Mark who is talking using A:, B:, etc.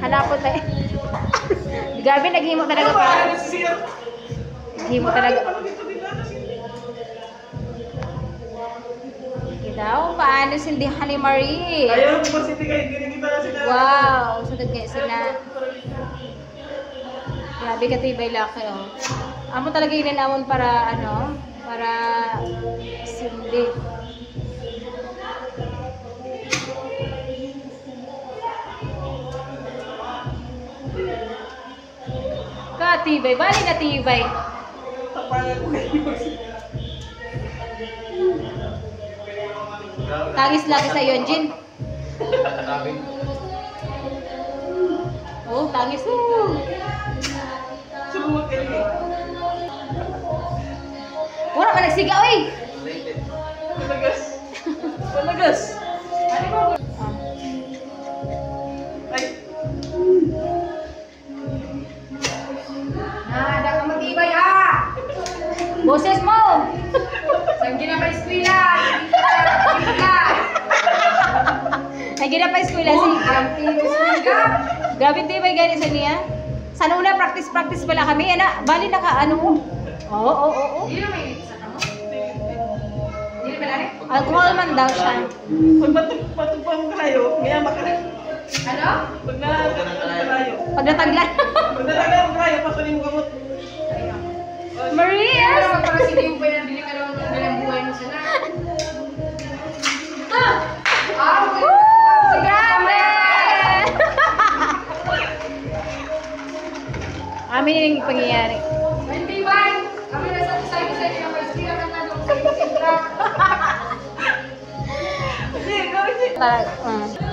A: Hanapon tayo. Gabi, naghimo talaga pa. Naghimo talaga. Daw, paano sindihan ni Marie?
B: Ayaw, pumasiti kayo, ginikita na sila.
A: Wow, sugod kayo sila. Grabe ka tibay laki, oh. Amo talaga ininamon para, ano, para sindi. Katibay, bali na tibay.
B: Tapangan ko kayo.
A: Tagis lagi sa iyo, Jin. Oh, tangis mo.
B: Subukan kayo.
A: Wala ka nagsiga, oy.
B: Palagas. Palagas. Ano ba? Ay.
C: Nada ka matibay ha!
A: Boses mo.
C: Saan ginabay eskwela?
A: Nagina pa eskwela si Grabe tibay gani sa niya. Sa una practice pala kami, ana. Bali na ka ano. Oo.
C: Hindi na may sa kamo? Hindi na malari?
A: Alcohol man daw siya.
B: Pag matugpang kayo, may ama ka na.
C: Ano?
B: Pag nataglan kayo.
A: Pag nataglan.
B: Pag nataglan kayo, pasanin mo kamot.
A: Maria!
C: Pero para sila yung pinabili ka lang ng dalang buhay mo sana.
A: Grabe! Amin yung pangyayari.
C: 21! Kami na sa sa'yo na may eskwela na tanong sa eskwela.
B: Hindi, gawin siya.
A: Talaga.